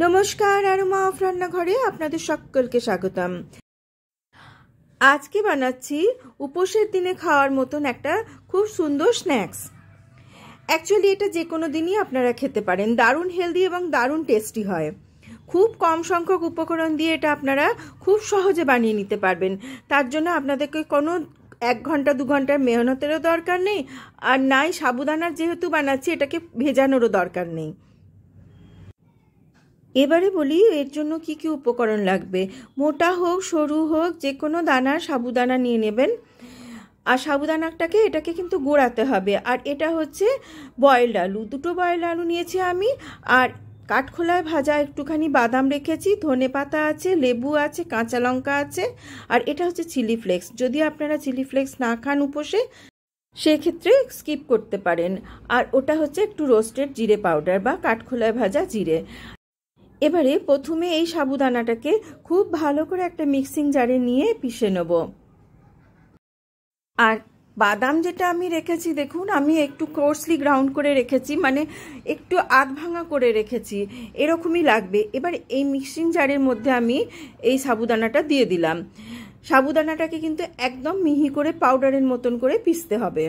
নমস্কার, aroma of রান্নাঘরে আপনাদের সকলকে স্বাগতম। আজকে বানাচ্ছি উপোসের দিনে খাওয়ার মতন একটা খুব সুন্দর স্ন্যাক্স। অ্যাকচুয়ালি এটা যে কোনো দিনই আপনারা খেতে পারেন, দারুণ হেলদি এবং দারুণ টেস্টি হয়। খুব কম সংখ্যক উপকরণ দিয়ে এটা আপনারা খুব সহজে বানিয়ে নিতে পারবেন। তার জন্য আপনাদেরকে কোনো 1 ঘন্টা 2 ঘন্টার মেহনতেরও দরকার নেই, আর নাই সাবুদানার যেহেতু বানাচ্ছি এটাকে ভেজানোরও দরকার নেই। এবারে বলি এর জন্য কি কি উপকরণ লাগবে। মোটা হোক সরু হোক যে কোনো দানার সাবুদানা নিয়ে নেবেন, আর সাবুদানাটাকে এটাকে কিন্তু গোড়াতে হবে। আর এটা হচ্ছে বয়েলড আলু, 2টো বয়েলড আলু নিয়েছি আমি, আর কাঠখোলায় ভাজা একটুখানি বাদাম রেখেছি, ধনে পাতা আছে, লেবু আছে, কাঁচা লঙ্কা আছে, আর এটা হচ্ছে চিলি ফ্লেক্স। যদি আপনারা চিলি ফ্লেক্স না খান উপোসে সেক্ষেত্রে স্কিপ করতে পারেন। আর ওটা হচ্ছে একটু রোস্টেড জিরে পাউডার বা কাঠখোলায় ভাজা জিরে। এবারে প্রথমে এই সাবুদানাটাকে খুব ভালো করে একটা মিক্সিং জারে নিয়ে পিষে নেব। আর বাদাম যেটা আমি রেখেছি, দেখুন আমি একটু কোর্সলি গ্রাউন্ড করে রেখেছি, মানে একটু আধ ভাঙা করে রেখেছি, এরকমই লাগবে। এবার এই মিক্সিং জারের মধ্যে আমি এই সাবুদানাটা দিয়ে দিলাম। সাবুদানাটাকে কিন্তু একদম মিহি করে পাউডারের মতন করে পিষতে হবে।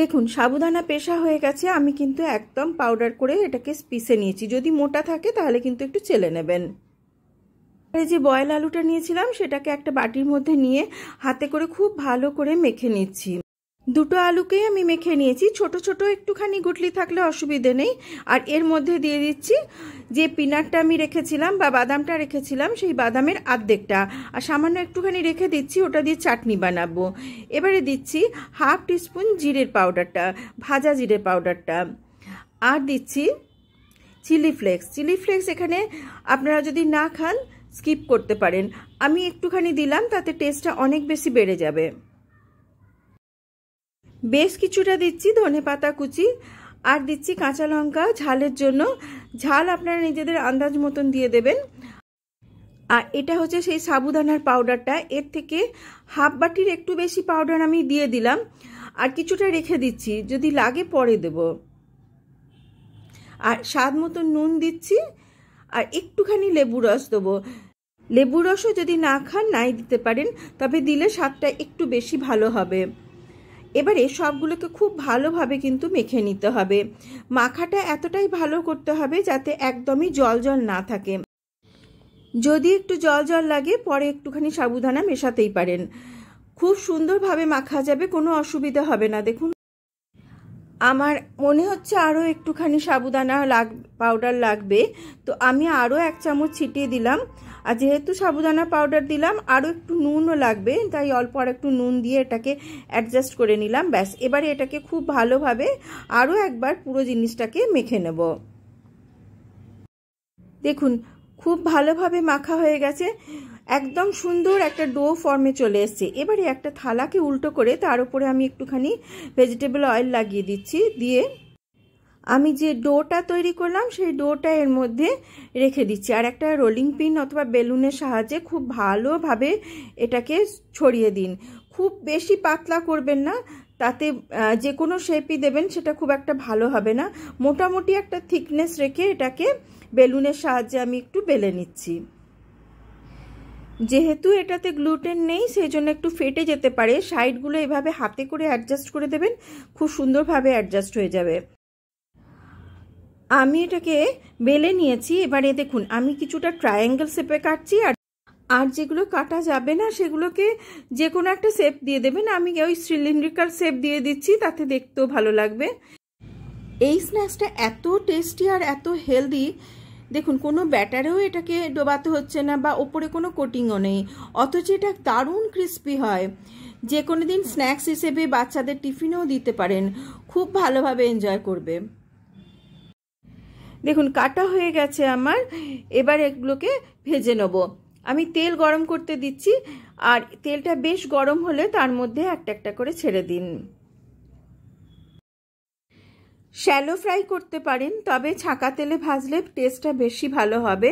দেখুন সাবুদানা পেশা হয়ে গেছে, আমি কিন্তু একদম পাউডার করে এটাকে পিষে নিয়েছি। যদি মোটা থাকে তাহলে কিন্তু একটু চেলে নেবেন। এই যে বয়েল আলুটা নিয়েছিলাম সেটাকে একটা বাটির মধ্যে নিয়ে হাতে করে খুব ভালো করে মেখে নিচ্ছি। 2টো আলুকেই আমি মেখে নিয়েছি, ছোট ছোট একটুখানি গুটলি থাকলে অসুবিধে নেই। আর এর মধ্যে দিয়ে দিচ্ছি যে পিনাটটা আমি রেখেছিলাম বা বাদামটা রেখেছিলাম, সেই বাদামের অর্ধেকটা, আর সামান্য একটুখানি রেখে দিচ্ছি, ওটা দিয়ে চাটনি বানাবো। এবারে দিচ্ছি 1/2 টিস্পুন জিরের পাউডারটা, ভাজা জিরের পাউডারটা, আর দিচ্ছি চিলি ফ্লেক্স। চিলি ফ্লেক্স এখানে আপনারা যদি না খান স্কিপ করতে পারেন, আমি একটুখানি দিলাম, তাতে টেস্টটা অনেক বেশি বেড়ে যাবে। বেশ কিছুটা দিচ্ছি ধনে পাতা কুচি, আর দিচ্ছি কাঁচা লঙ্কা ঝালের জন্য। ঝাল আপনারা নিজেদের আন্দাজ মতন দিয়ে দেবেন। আর এটা হচ্ছে সেই সাবুদানার পাউডারটা, এর থেকে 1/2 বাটির একটু বেশি পাউডার আমি দিয়ে দিলাম, আর কিছুটা রেখে দিচ্ছি, যদি লাগে পরে দেব। আর স্বাদ মতো নুন দিচ্ছি, আর একটুখানি লেবু রস দেবো। লেবু রসও যদি না খান নাই দিতে পারেন, তবে দিলে স্বাদটা একটু বেশি ভালো হবে। এবারে সবগুলোকে খুব ভালোভাবে কিন্তু মেখে নিতে হবে। মাখাটা এতটাই ভালো করতে হবে যাতে একদমই জল জল না থাকে। যদি একটু জল জল লাগে পরে একটুখানি সাবুদানা মেশাতেই পারেন, খুব সুন্দরভাবে মাখা যাবে, কোনো অসুবিধা হবে না। দেখুন আমার মনে হচ্ছে আরও একটুখানি সাবুদানা পাউডার লাগবে, তো আমি আরও 1 চামচ ছিটিয়ে দিলাম। আর যেহেতু সাবুদানা পাউডার দিলাম আরও একটু নুনও লাগবে, তাই অল্প আর একটু নুন দিয়ে এটাকে অ্যাডজাস্ট করে নিলাম। ব্যাস, এবারে এটাকে খুব ভালোভাবে আরও একবার পুরো জিনিসটাকে মেখে নেব। দেখুন খুব ভালোভাবে মাখা হয়ে গেছে, একদম সুন্দর একটা ডো ফর্মে চলে এসছে। এবারে একটা থালাকে উল্টো করে তার উপরে আমি একটুখানি ভেজিটেবল অয়েল লাগিয়ে দিচ্ছি। দিয়ে আমি যে ডোটা তৈরি করলাম সেই ডোটা এর মধ্যে রেখে দিচ্ছি, আর একটা রোলিং পিন অথবা বেলুনের সাহায্যে খুব ভালোভাবে এটাকে ছড়িয়ে দিন। খুব বেশি পাতলা করবেন না, তাতে যে কোনো শেপই দেবেন সেটা খুব একটা ভালো হবে না। মোটামুটি একটা থিকনেস রেখে এটাকে বেলুনের সাহায্যে আমি একটু বেলে নিচ্ছি। যেহেতু এটাতে গ্লুটেন নেই সেই জন্য একটু ফেটে যেতে পারে, সাইডগুলো এভাবে হাতে করে অ্যাডজাস্ট করে দেবেন, খুব সুন্দরভাবে অ্যাডজাস্ট হয়ে যাবে। আমি এটাকে বেলে নিয়েছি। এবারে দেখুন আমি কিছুটা ট্রায়াঙ্গেল শেপে কাটছি, আর যেগুলো কাটা যাবে না সেগুলোকে যে কোনো একটা শেপ দিয়ে দেবেন। আমি ওই সিলিন্ড্রিক্যাল শেপ দিয়ে দিচ্ছি, তাতে দেখতেও ভালো লাগবে। এই স্ন্যাক্সটা এত টেস্টি আর এত হেলদি, দেখুন কোনো ব্যাটারেও এটাকে ডোবাতে হচ্ছে না বা ওপরে কোনো কোটিংও নেই, অথচ এটা দারুণ ক্রিস্পি হয়। যে কোনো দিন স্ন্যাক্স হিসেবে বাচ্চাদের টিফিনেও দিতে পারেন, খুব ভালোভাবে এনজয় করবে। দেখুন কাটা হয়ে গেছে আমার, এবার এগুলোকে ভেজে নেব। আমি তেল গরম করতে দিচ্ছি, আর তেলটা বেশ গরম হলে তার মধ্যে একটা একটা করে ছেড়ে দিন। শ্যালো ফ্রাই করতে পারেন, তবে ছাঁকা তেলে ভাজলে টেস্টটা বেশি ভালো হবে।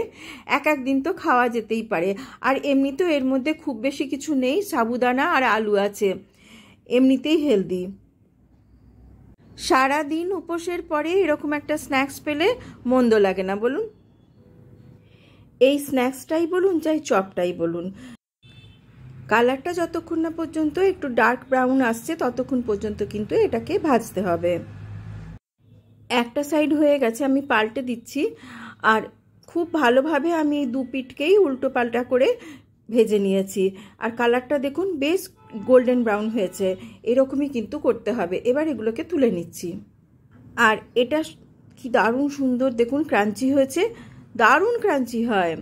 এক দিন তো খাওয়া যেতেই পারে। আর এমনিতেও এর মধ্যে খুব বেশি কিছু নেই, সাবুদানা আর আলু আছে, এমনিতেই হেলদি। সারা দিন উপোসের পরে এরকম একটা স্ন্যাক্স পেলে মন্দ লাগে না, বলুন। এই স্ন্যাক্সটাই বলুন চাই চপটাই বলুন, কালারটা যতক্ষণ না পর্যন্ত একটু ডার্ক ব্রাউন আসছে ততক্ষণ পর্যন্ত কিন্তু এটাকে ভাজতে হবে। একটা সাইড হয়ে গেছে, আমি পাল্টে দিচ্ছি। আর খুব ভালোভাবে আমি দু পিঠকেই উল্টো পাল্টা করে ভেজে নিয়েছি। আর কালারটা দেখুন বেশ গোল্ডেন ব্রাউন হয়েছে, এরকমই কিন্তু করতে হবে। এবার এগুলোকে তুলে নিচ্ছি। আর এটা কি দারুণ সুন্দর দেখুন, ক্রাঞ্চি হয়েছে, দারুণ ক্রাঞ্চি হয়।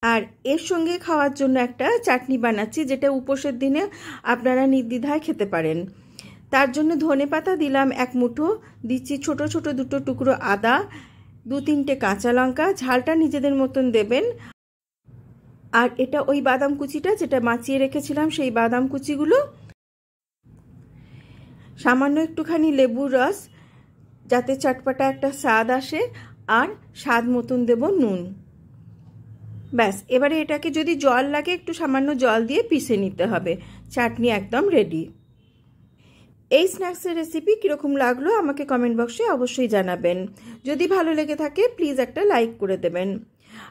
আর এর সঙ্গে খাওয়ার জন্য একটা চাটনি বানাচ্ছি, যেটা উপোসের দিনে আপনারা নির্দ্বিধায় খেতে পারেন। তার জন্য ধনেপাতা দিলাম 1 মুঠো, দিচ্ছি ছোট ছোট 2 টুকরো আদা, 2-3টে কাঁচা লঙ্কা, ঝালটা নিজেদের মতন দেবেন। আর এটা ওই বাদাম কুচিটা যেটা মাখিয়ে রেখেছিলাম, সেই বাদাম কুচিগুলো, সামান্য একটুখানি লেবুর রস যাতে চটপটা একটা স্বাদ আসে, আর স্বাদ মতন দেব নুন। ব্যাস, এবারে এটাকে যদি জল লাগে একটু সামান্য জল দিয়ে পিষে নিতে হবে। চাটনি একদম রেডি। এই স্ন্যাক্সের রেসিপি কীরকম লাগলো আমাকে কমেন্ট বক্সে অবশ্যই জানাবেন। যদি ভালো লেগে থাকে প্লিজ একটা লাইক করে দেবেন,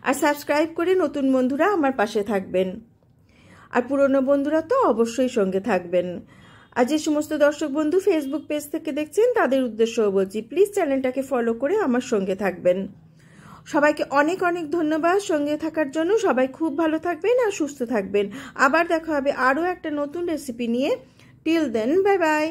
আর সাবস্ক্রাইব করে নতুন বন্ধুরা আমার পাশে থাকবেন, আর পুরনো বন্ধুরা তো অবশ্যই সঙ্গে থাকবেন। আর যে সমস্ত দর্শক বন্ধু ফেসবুক পেজ থেকে দেখছেন তাদের উদ্দেশ্যও বলছি, প্লিজ চ্যানেলটাকে ফলো করে আমার সঙ্গে থাকবেন। সবাইকে অনেক অনেক ধন্যবাদ সঙ্গে থাকার জন্য। সবাই খুব ভালো থাকবেন আর সুস্থ থাকবেন। আবার দেখা হবে আরও একটা নতুন রেসিপি নিয়ে। Till then, bye by.